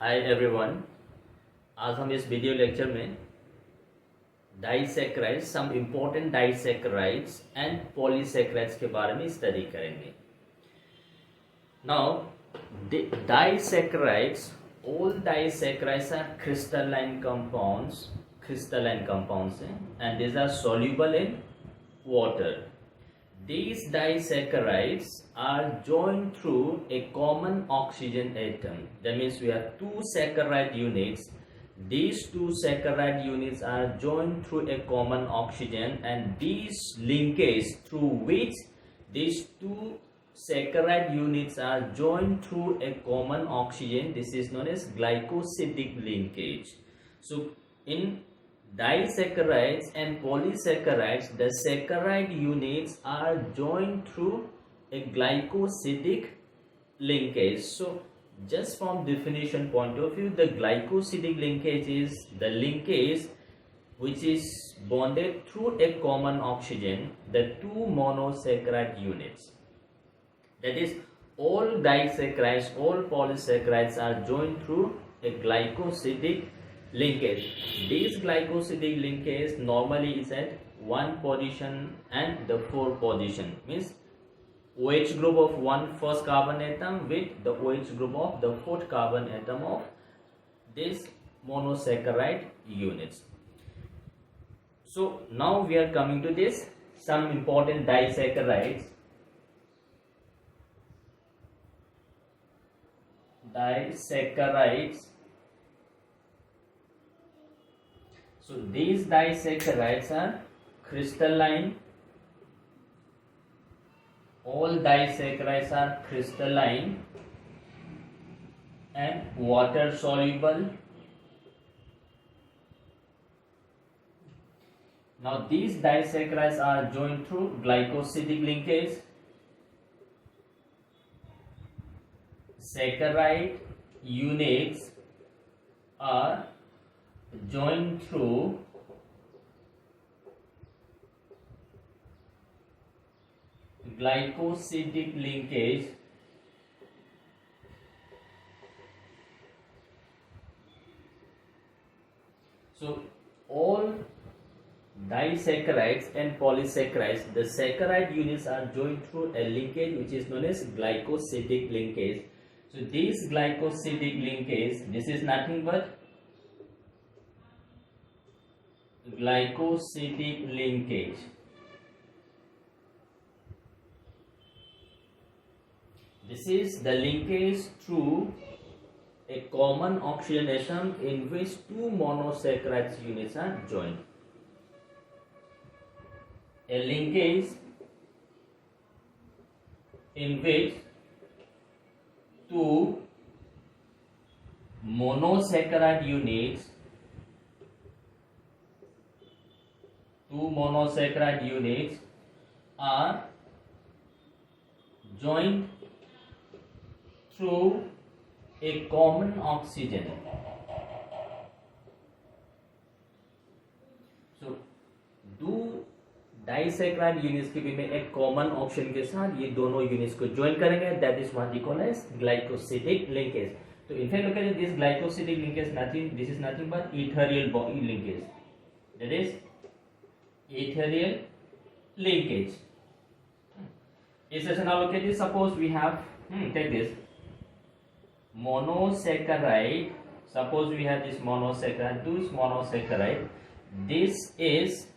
Hi everyone. आज हम इस वीडियो लेक्चर में disaccharides, some important disaccharides and polysaccharides के बारे में स्टडी करेंगे। Now disaccharides, all disaccharides are crystalline compounds and these are soluble in water. These disaccharides are joined through a common oxygen atom. That means we have two saccharide units. These two saccharide units are joined through a common oxygen, and these linkage through which these two saccharide units are joined through a common oxygen, this is known as glycosidic linkage. So in disaccharides and polysaccharides, the saccharide units are joined through a glycosidic linkage. So just from definition point of view, the glycosidic linkage is the linkage which is bonded through a common oxygen, the two monosaccharide units. That is, all disaccharides, all polysaccharides are joined through a glycosidic linkage. This glycosidic linkage normally is at 1 position and the 4 position, means OH group of one first carbon atom with the OH group of the fourth carbon atom of this monosaccharide units. So now we are coming to this some important disaccharides. So these disaccharides are crystalline. All disaccharides are crystalline and water soluble. Now these disaccharides are joined through glycosidic linkage. Saccharide units are joined through glycosidic linkage. So all disaccharides and polysaccharides, the saccharide units are joined through a linkage which is known as glycosidic linkage. So this glycosidic linkage, this is nothing but glycosidic linkage. This is the linkage through a common oxygen atom in which two monosaccharide units are joined. A linkage in which two monosaccharide units are joined through a common oxygen. So दो disaccharide units के बीच में एक common oxygen के साथ ये दोनों units को join करेंगे, that is what we call as glycosidic linkage. तो in fact look at this glycosidic linkage, this is nothing but ethereal linkage, that is ethereal linkage. Is this now look at this, suppose we have take this monosaccharide, suppose we have this monosaccharide, this is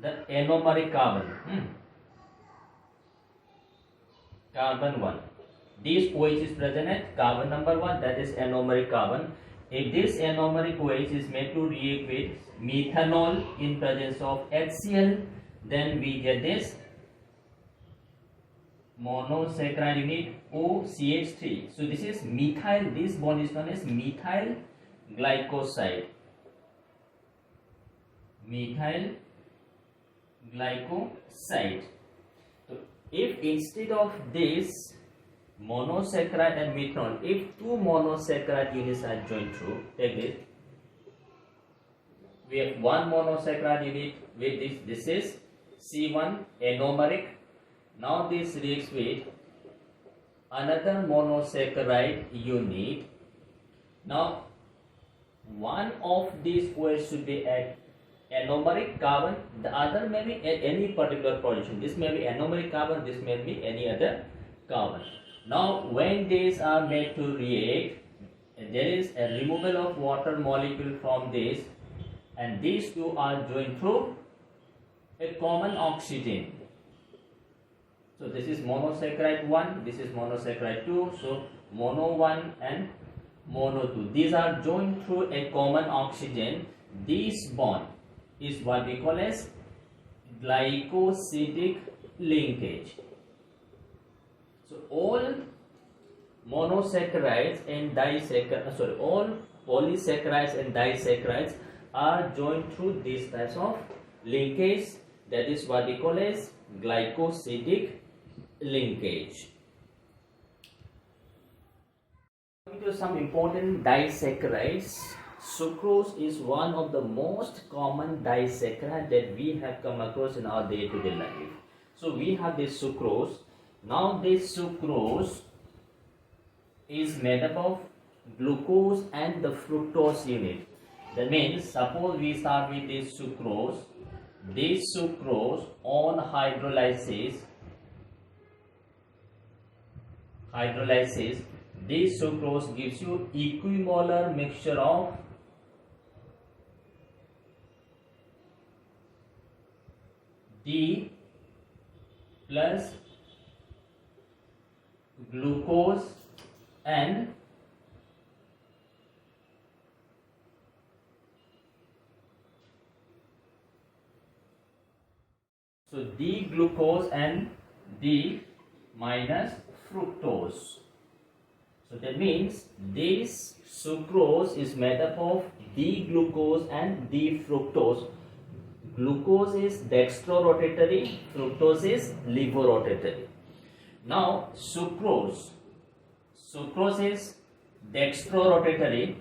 the anomeric carbon, carbon 1, this OH is present at carbon number 1, that is anomeric carbon. If this anomeric OH is made to react with methanol in presence of HCl, then we get this monosaccharide unit OCH3. So this is methyl, this bond is known as methyl glycoside. Methyl glycoside. So if instead of this monosaccharide and methanol, if two monosaccharide units are joined through, take this, we have one monosaccharide unit with this is C1 anomeric. Now this reacts with another monosaccharide unit Now, one of these OH should be at anomeric carbon, the other may be at any particular position. This may be anomeric carbon, this may be any other carbon. Now, when these are made to react, there is a removal of water molecule from this, and these two are joined through a common oxygen. So this is monosaccharide 1, this is monosaccharide 2, so mono 1 and mono 2. These are joined through a common oxygen. This bond is what we call as glycosidic linkage. So all monosaccharides and disaccharides, all polysaccharides and disaccharides are joined through these types of linkage. That is what we call as glycosidic linkage. Coming to some important disaccharides, sucrose is one of the most common disaccharide that we have come across in our day-to-day life. So we have this sucrose. Now this sucrose is made up of glucose and the fructose unit. That means, suppose we start with this sucrose on hydrolysis, this sucrose gives you equimolar mixture of D plus glucose and so D glucose and D minus fructose. So that means this sucrose is made up of D glucose and D fructose. Glucose is dextrorotatory, fructose is levorotatory. Now sucrose is dextrorotatory,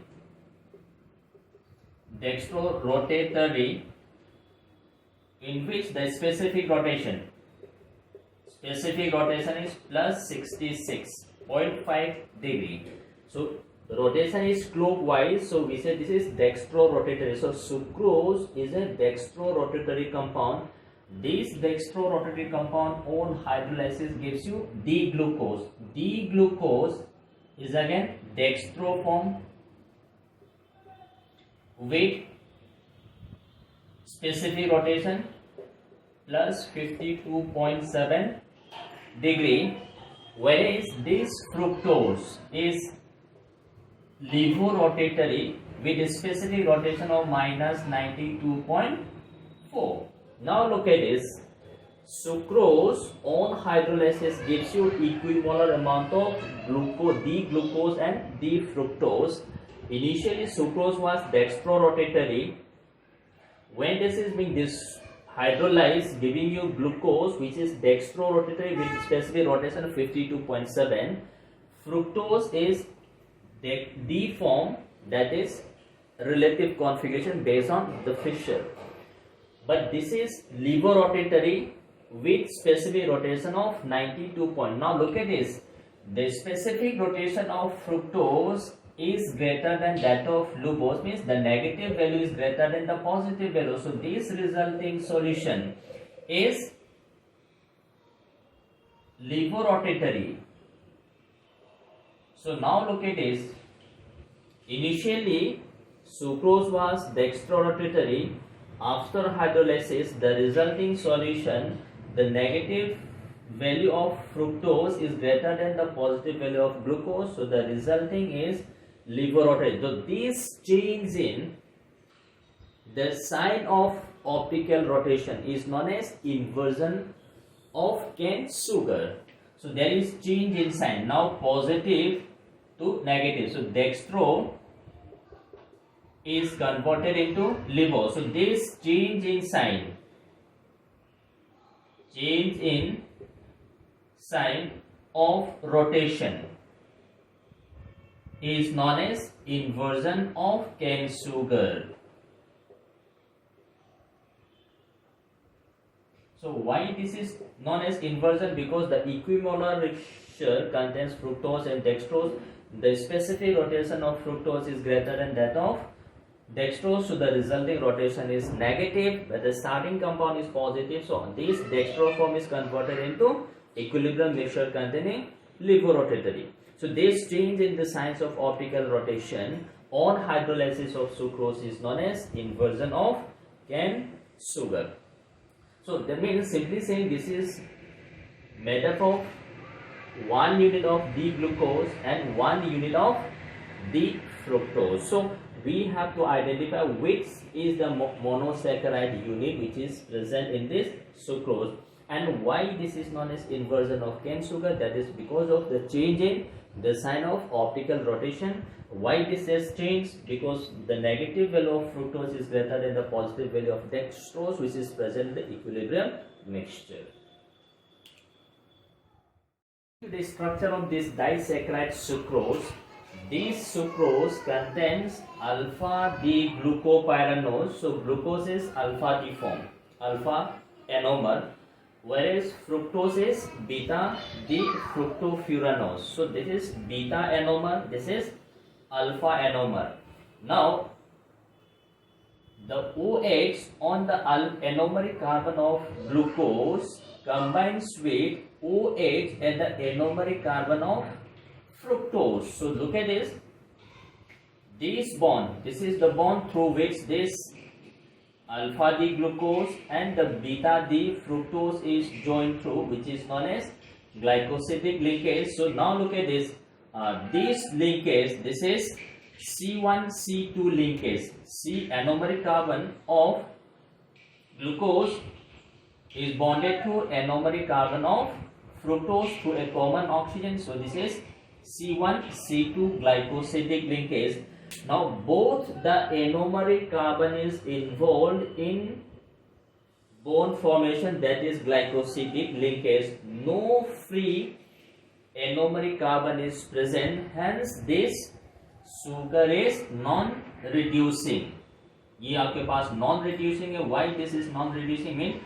in which the specific rotation is plus 66.5 degree. So the rotation is clockwise, so we say this is dextrorotatory. So sucrose is a dextrorotatory compound. This dextrorotatory compound on hydrolysis gives you D-glucose. D-glucose is again dextro form with specific rotation plus 52.7 degree, whereas this fructose is levorotatory with a specific rotation of minus 92.4. Now look at this. Sucrose on hydrolysis gives you equimolar amount of glucose, D-glucose and D-fructose. Initially sucrose was dextrorotatory. When this is being hydrolyzed, giving you glucose which is dextrorotatory with specific rotation of 52.7. Fructose is D form, that is relative configuration based on the Fischer. But this is levorotatory with specific rotation of 92 point. Now look at this. The specific rotation of fructose is greater than that of glucose, means the negative value is greater than the positive value. So this resulting solution is levorotatory. So now look at this. Initially sucrose was dextrorotatory. After hydrolysis, the resulting solution, the negative value of fructose is greater than the positive value of glucose. So the resulting is levorotatory. So this change in the sign of optical rotation is known as inversion of cane sugar. So there is change in sign, now positive to negative. So dextro is converted into levo. So this change in sign of rotation is known as inversion of cane sugar. So why this is known as inversion? Because the equimolar mixture contains fructose and dextrose. the specific rotation of fructose is greater than that of dextrose, so the resulting rotation is negative, but the starting compound is positive. So this dextrose form is converted into equilibrium mixture containing levorotatory. So this change in the signs of optical rotation on hydrolysis of sucrose is known as inversion of cane sugar. So that means simply saying this is made up of 1 unit of D-glucose and 1 unit of D-fructose. So we have to identify which is the monosaccharide unit which is present in this sucrose, and why this is known as inversion of cane sugar. That is because of the change in the sign of optical rotation. Why this has changed? Because the negative value of fructose is greater than the positive value of dextrose, which is present in the equilibrium mixture. The structure of this disaccharide sucrose. This sucrose contains alpha D-glucopyranose. So glucose is alpha D form, alpha enomer, whereas fructose is beta D-fructofuranose. So this is beta enomer, this is alpha enomer. Now the OH on the anomeric carbon of glucose combines with OH and the anomeric carbon of fructose. So look at this. This bond, this is the bond through which this alpha D glucose and the beta D fructose is joined through, which is known as glycosidic linkage. So now look at this. This linkage, this is C1C2 linkage. C anomeric carbon of glucose is bonded to anomeric carbon of fructose through a common oxygen. So this is C1C2 glycosidic linkage. Now both the anomeric carbon is involved in bond formation, that is glycosidic linkage. No free anomeric carbon is present, hence this sugar is non-reducing. ये आपके पास non-reducing है. Why this is non-reducing mean?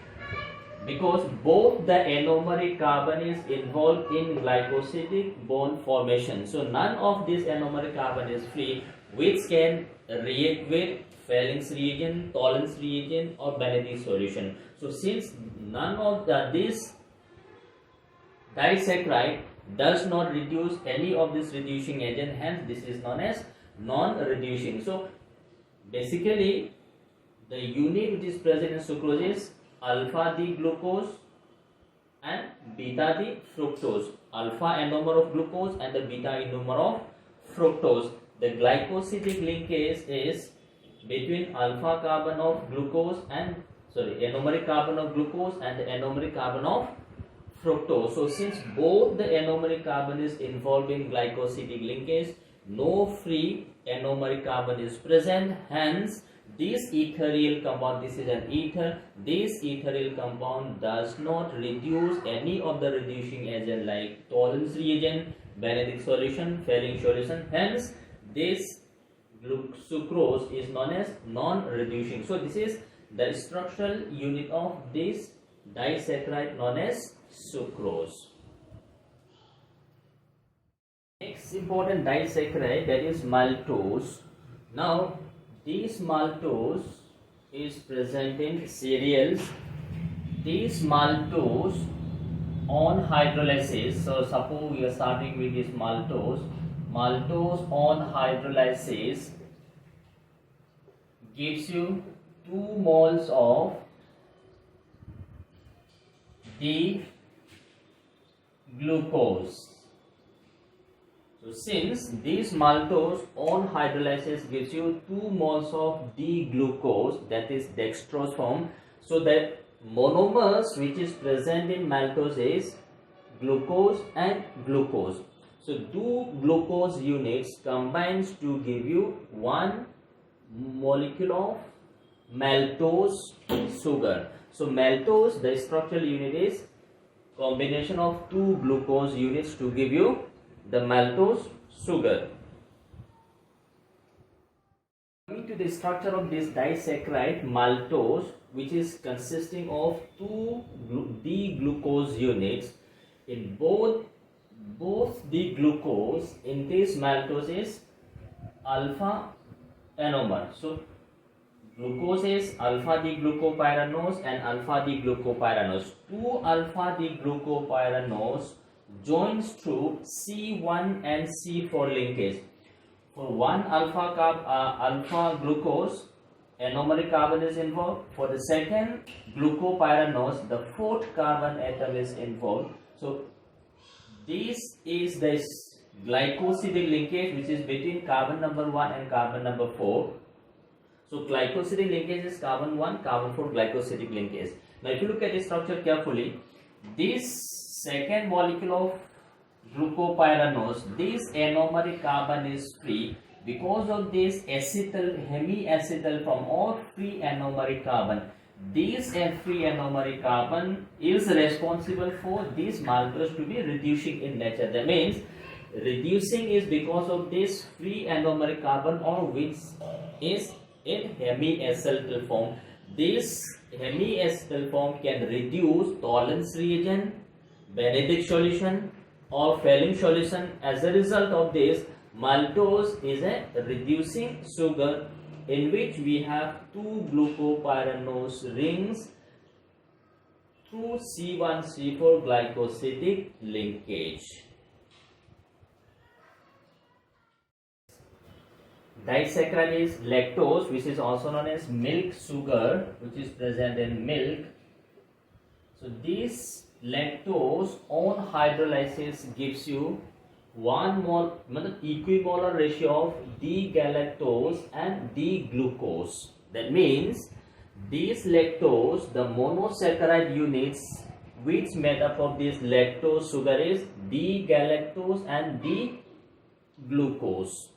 Because both the anomeric carbon is involved in glycosidic bond formation. So none of this anomeric carbon is free, which can react with Fehling's reagent, Tholen's reagent or Benedict's solution. So since none of this disaccharide does not reduce any of this reducing agent, hence this is known as non-reducing. So basically the unit which is present in sucrose is alpha D glucose and beta D fructose. Alpha enomer of glucose and the beta enomer of fructose. The glycosidic linkage is between alpha carbon of glucose and anomeric carbon of glucose and the anomeric carbon of fructose. So since both the anomeric carbon is involved in glycosidic linkage, no free anomeric carbon is present, hence this ethereal compound, this is an ether, this ethereal compound does not reduce any of the reducing agent like Tholen's reagent, Benedict's solution, Fehling's solution, hence this sucrose is known as non-reducing. So this is the structural unit of this disaccharide known as sucrose. Next important disaccharide, that is maltose. Now this maltose is present in cereals. This maltose on hydrolysis, so suppose we are starting with this maltose on hydrolysis gives you 2 moles of D-glucose. So since this maltose on hydrolysis gives you 2 moles of D-glucose, that is dextrose form, so that monomers which is present in maltose is glucose and glucose. So 2 glucose units combines to give you 1 molecule of maltose sugar. So maltose, the structural unit is combination of 2 glucose units to give you the maltose sugar. Coming to the structure of this disaccharide maltose, which is consisting of 2 D-glucose units. In both both the glucose in this maltose is alpha enomer. So glucose is alpha D-glucopyranose and alpha D-glucopyranose. Two alpha D-glucopyranose joins through C1 and C4 linkage. For one alpha glucose, anomeric carbon is involved. For the second glucopyranose, the fourth carbon atom is involved. So this is the glycosidic linkage which is between carbon number 1 and carbon number 4. So glycosidic linkage is carbon 1, carbon 4 glycosidic linkage. Now if you look at the structure carefully, this second molecule of glucopyranose, this anomeric carbon is free. Because of this acetyl, hemiacetal from all free anomeric carbon, this free anomeric carbon is responsible for this maltose to be reducing in nature. That means reducing is because of this free anomeric carbon, or which is in hemiacetal form. This hemiacetal form can reduce Tollens reagent, Benedict solution or Fehling solution. As a result of this, maltose is a reducing sugar in which we have two glucopyranose rings through C1 C4 glycosidic linkage. Disaccharide is lactose, which is also known as milk sugar, which is present in milk. So this lactose on hydrolysis gives you equimolar ratio of D-galactose and D-glucose. That means this lactose, the monosaccharide units which made up of this lactose sugar is D-galactose and D-glucose.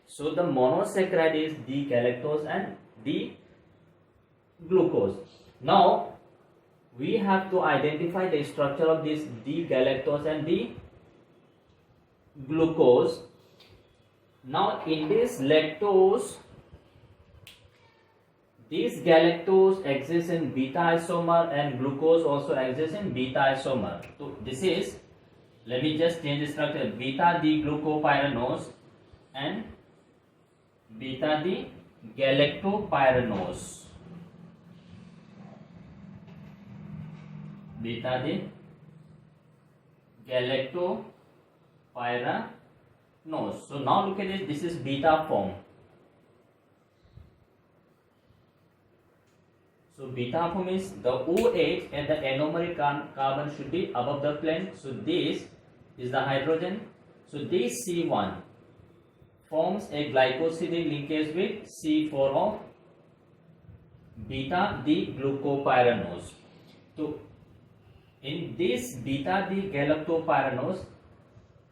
So the monosaccharide is D-galactose and D-glucose. Now we have to identify the structure of this D-galactose and D-glucose. Now in this lactose, this galactose exists in beta isomer and glucose also exists in beta isomer. So this is, let me just change the structure, beta D-glucopyranose and beta D-galactopyranose. Beta D-galactopyranose. So now look at it, this is beta form. So beta form is the OH and the anomeric carbon should be above the plane. So this is the hydrogen. So this C1 forms a glycosidic linkage with C4 of beta D-glucopyranose. So in this beta D-galactopyranose,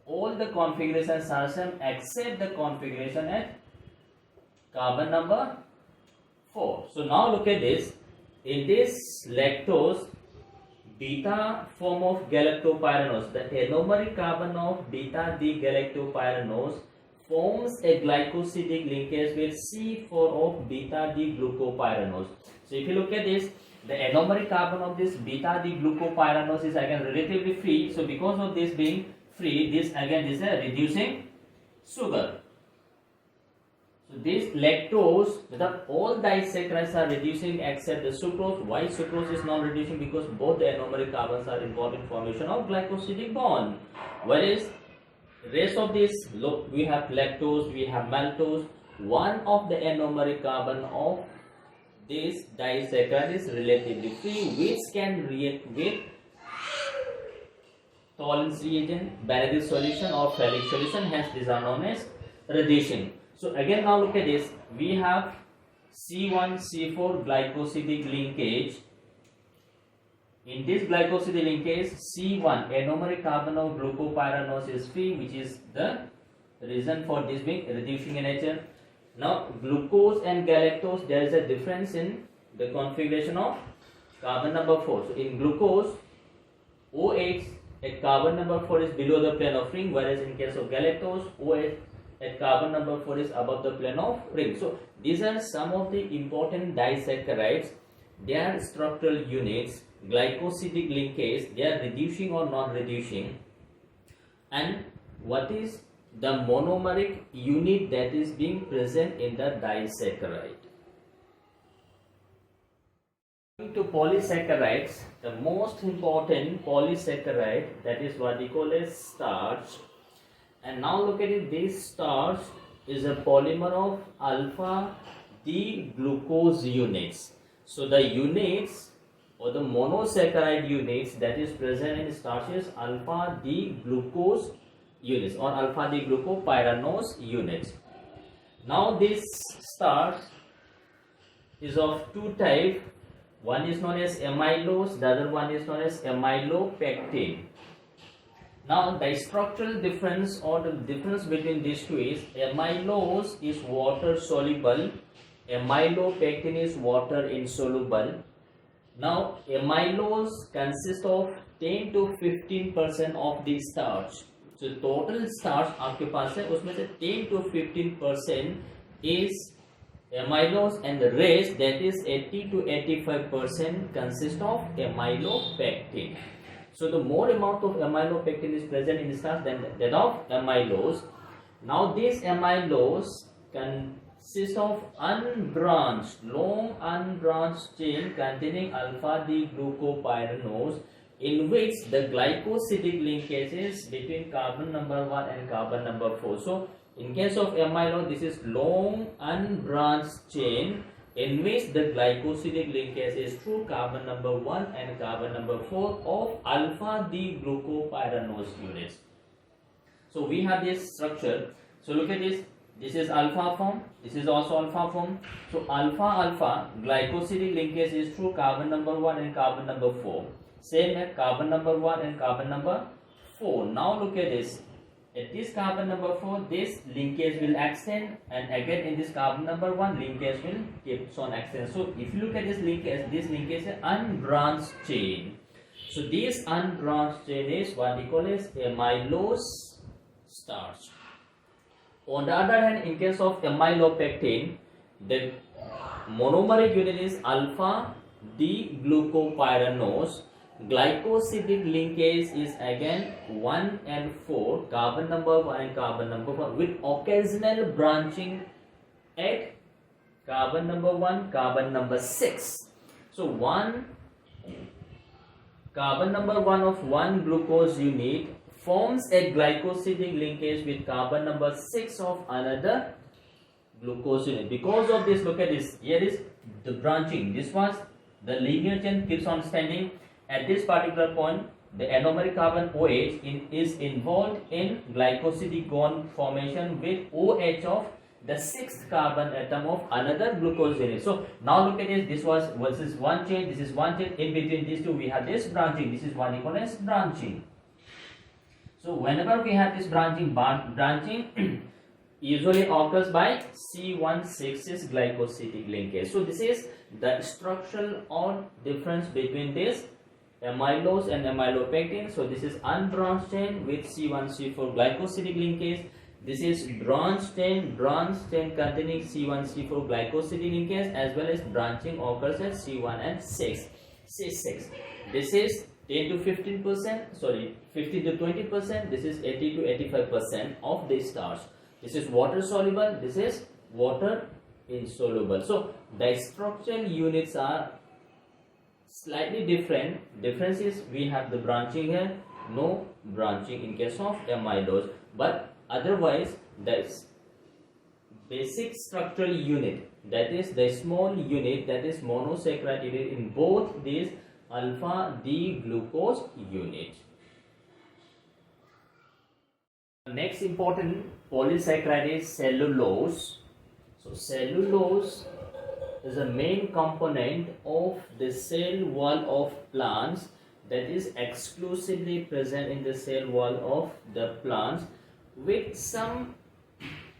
all the configurations are same except the configuration at carbon number 4. So now look at this. In this lactose, beta form of galactopyranose, the anomeric carbon of beta D-galactopyranose forms a glycosidic linkage with C4 of beta D-glucopyranose. So if you look at this, the anomeric carbon of this beta D-glucopyranose is again relatively free. So because of this being free, this again is a reducing sugar. So this lactose, all disaccharides are reducing except the sucrose. Why sucrose is not reducing? Because both the anomeric carbons are involved in formation of glycosidic bond. Whereas rest of this, look, we have lactose, we have maltose. One of the anomeric carbon of this disaccharide is relatively free, which can react with Tollens reagent, Benedict solution or Fehling solution. Hence these are known as reducing. So again now look at this, we have C1 C4 glycosidic linkage. In this glycosidic linkage, C1 anomeric carbon of glucopyranose is free, which is the reason for this being reducing in nature. Now glucose and galactose, there is a difference in the configuration of carbon number 4. So in glucose, OH at carbon number 4 is below the plane of ring, whereas in case of galactose, OH at carbon number 4 is above the plane of ring. So these are some of the important disaccharides. Their structural units, glycosidic linkage, they are reducing or not reducing. and what is the monomeric unit that is being present in the disaccharide. Coming to polysaccharides, the most important polysaccharide, that is what we call as starch. And now look at it, this starch is a polymer of alpha D glucose units. So the units or the monosaccharide units that is present in starch is alpha D glucose units or alpha D glucopyranose units. Now this starch is of two types. One is known as amylose, the other one is known as amylopectin. Now the structural difference or the difference between these two is amylose is water soluble, amylopectin is water insoluble. Now amylose consists of 10 to 15% of the starch. So total starch आपके पास है उसमें से 10 to 15% is amylose and the rest, that is 80 to 85%, consists of amylopectin. So the more amount of amylopectin is present in the starch than that of amylose. Now this amylose consists of unbranched, long unbranched chain containing alpha D glucopyranose, in which the glycosidic linkages between carbon number 1 and carbon number 4. So in case of amylose, this is long unbranched chain in which the glycosidic linkage is through carbon number 1 and carbon number 4 of alpha D glucopyranose units. So we have this structure. So look at this. This is alpha form. This is also alpha form. So alpha glycosidic linkage is through carbon number 1 and carbon number 4. Same as carbon number 1 and carbon number 4. Now look at this. At this carbon number 4, this linkage will extend, and again in this carbon number 1, linkage will keep on extend. So if you look at this linkage is an unbranched chain. So this unbranched chain is what we call as amylose starch. On the other hand, in case of amylopectin, the monomeric unit is alpha D glucopyranose. Glycosidic linkage is again 1 and 4, carbon number 1 and carbon number 4, with occasional branching at carbon number 1, carbon number 6. So one carbon number 1 of one glucose unit forms a glycosidic linkage with carbon number 6 of another glucose unit. Because of this, look at this, here is the branching. This was the linear chain keeps on standing. At this particular point, the anomeric carbon OH is involved in glycosidic bond formation with OH of the 6th carbon atom of another glucose unit. So now look at this. This is one chain. This is one chain. In between these two, we have this branching. This is what we call as branching. So whenever we have this branching usually occurs by C1,6 glycosidic linkage. So this is the structural or difference between this amylose and amylopectin. So this is unbranched chain with C1,C4 glycosidic linkage. This is branched chain containing C1,C4 glycosidic linkage, as well as branching occurs at C1 and C6. This is 10 to 15%, 15 to 20%. This is 80 to 85% of the starch. This is water soluble. This is water insoluble. So the structural units are slightly different. Difference is we have the branching here, no branching in case of amylose, but otherwise the basic structural unit, that is the small unit, that is monosaccharide unit in both these alpha D glucose unit. Next important polysaccharide is cellulose. So cellulose is a main component of the cell wall of plants, that is exclusively present in the cell wall of the plants, with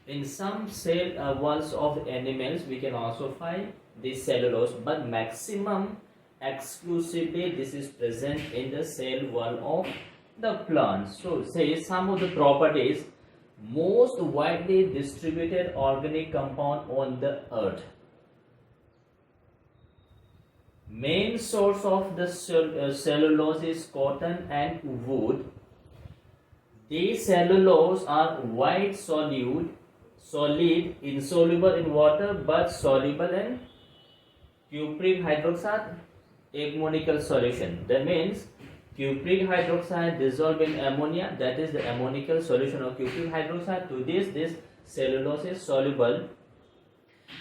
in some cell walls of animals we can also find this cellulose, but maximum exclusively this is present in the cell wall of the plants. So say some of the properties: most widely distributed organic compound on the earth, main source of the cellulose is cotton and wood, These cellulose are white solid, insoluble in water but soluble in cupric hydroxide ammoniacal solution. That means cupric hydroxide dissolved in ammonia, that is the ammoniacal solution of cupric hydroxide. To this cellulose is soluble.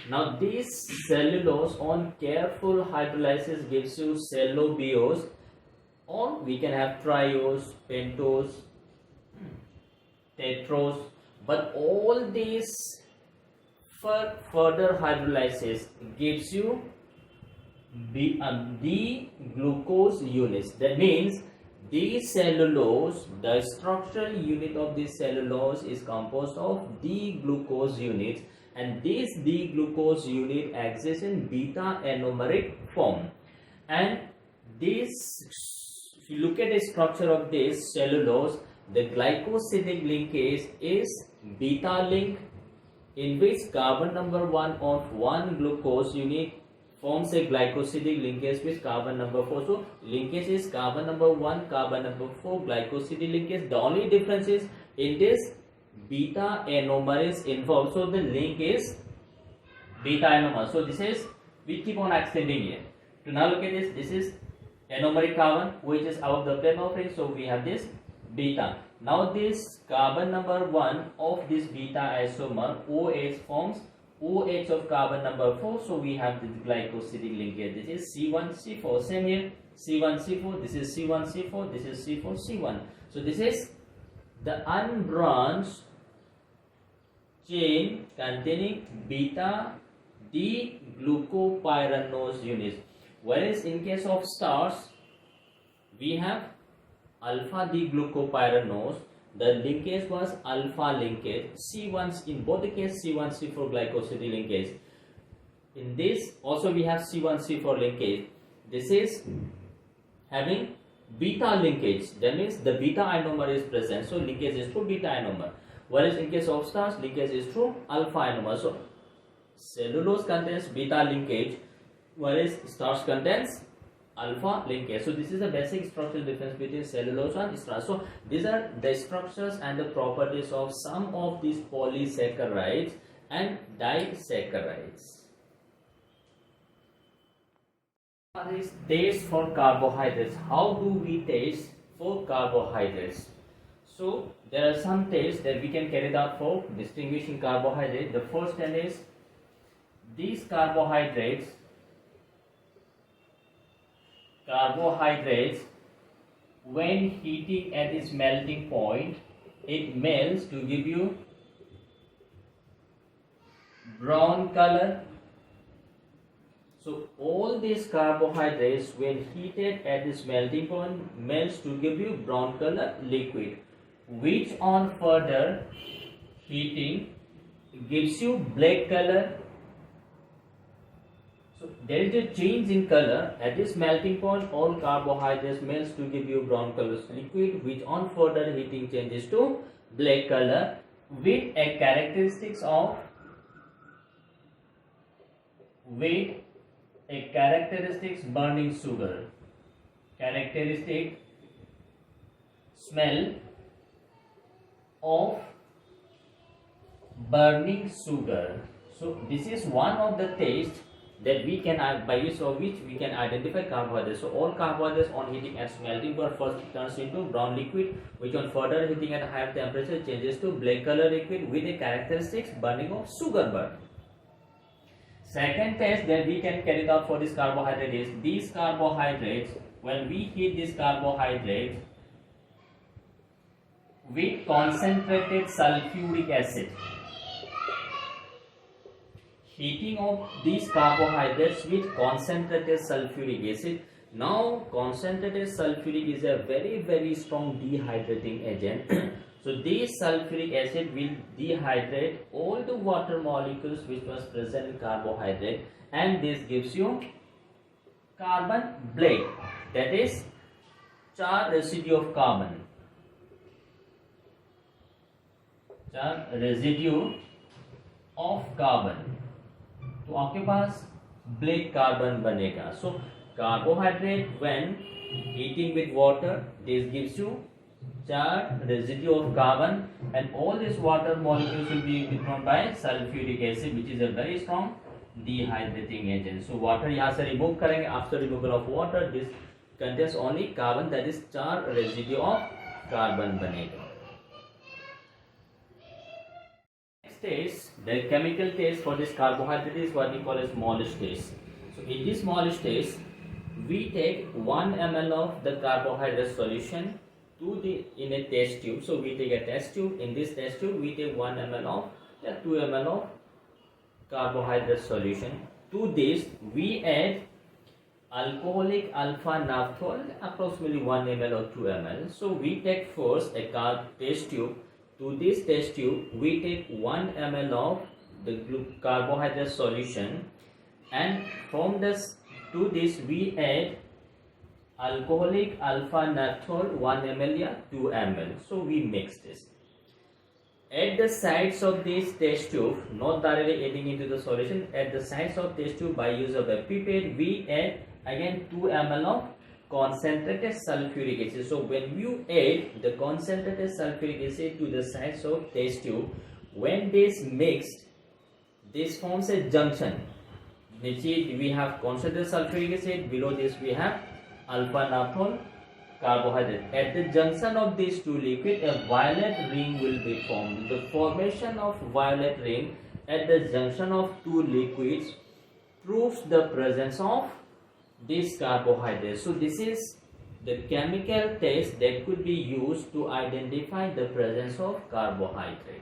Now this cellulose on careful hydrolysis gives you cellobiose, or we can have triose, pentose, tetrose, but all these further hydrolysis gives you D-glucose units. That means the cellulose, the structural unit of this cellulose is composed of D-glucose units, and this D-glucose unit exists in beta anomeric form. And this, if you look at the structure of this cellulose, the glycosidic linkage is beta link, in which carbon number 1 of one glucose unit forms a glycosidic linkage with carbon number 4. So linkage is carbon number 1, carbon number 4, glycosidic linkage. The only difference is in this beta anomer is involved, so the link is beta anomer. So this is, we keep on extending here. To now look at this, this is anomeric carbon which is out of the plane of ring, so we have this beta. Now this carbon number 1 of this beta isomer OH forms OH of carbon number 4, so we have this glycosidic linkage. This is C1C4. Same here, C1C4. This is C1C4. This is C4C1. So this is the unbranched chain containing beta D-glucopyranose units. Whereas in case of stars, we have alpha D-glucopyranose. The linkage was alpha linkage. C1, in both the case C1 C4 glycosidic linkage. In this also we have C1 C4 linkage. This is having beta linkage. That means the beta ionomer is present, so linkage is through beta ionomer. Whereas in case of stars, linkage is through alpha ionomer. So cellulose contains beta linkage, whereas stars contains alpha linkage. So this is the basic structural difference between cellulose and stars. So these are the structures and the properties of some of these polysaccharides and disaccharides. Taste for carbohydrates. How do we taste for carbohydrates? So there are some tests that we can carry out for distinguishing carbohydrates. The first one is these carbohydrates when heating at its melting point, it melts to give you brown color. So all these carbohydrates when heated at its melting point melts to give you brown color liquid, which on further heating gives you black color. So there is a change in color at this melting point. All carbohydrates melts to give you brown color liquid, which on further heating changes to black color with a characteristics burning sugar, characteristic smell of burning sugar. So this is one of the tastes that we can, by use of which we can identify carbohydrates. So all carbohydrates on heating at melting point first turns into brown liquid, which on further heating at higher temperature changes to black color liquid with a characteristics burning of sugar burn. Second test that we can carry out for this carbohydrate is these carbohydrates, when we heat these carbohydrates with concentrated sulfuric acid. Heating of these carbohydrates with concentrated sulfuric acid. Now concentrated sulfuric is a very strong dehydrating agent. So this sulfuric acid will dehydrate all the water molecules which was present in carbohydrate, and this gives you carbon black, that is char residue of carbon. Char residue of carbon, तो आपके पास black carbon बनेगा. So carbohydrate when heating with water, this gives you charred residue of carbon, and all these water molecules will be withdrawn by sulfuric acid, which is a very strong dehydrating agent. So water यहाँ से remove करेंगे. After removal of water, this contains only carbon, that is charred residue of carbon बनेगा. Next test, the chemical test for this carbohydrate is what we call as Molish test. So in this Molish test, we take 1 ml of the carbohydrate solution in a test tube. So we take a test tube. In this test tube, we take 1 ml of 2 ml of carbohydrate solution. To this, we add alcoholic alpha naphthol, approximately 1 ml or 2 ml. So we take first a test tube. To this test tube, we take 1 ml of the carbohydrate solution, and from this to this we add alcoholic alpha naphthol 1 ml or 2 ml. So we mix this. At the sides of this test tube, not directly adding into the solution, at the sides of test tube by use of a pipette, we add again 2 ml of concentrated sulfuric acid. So when you add the concentrated sulfuric acid to the sides of test tube, when this mixed, this forms a junction. We have concentrated sulfuric acid, below this we have alpha naphthol carbohydrate. At the junction of these two liquids, a violet ring will be formed. The formation of violet ring at the junction of two liquids proves the presence of this carbohydrate. So this is the chemical test that could be used to identify the presence of carbohydrate.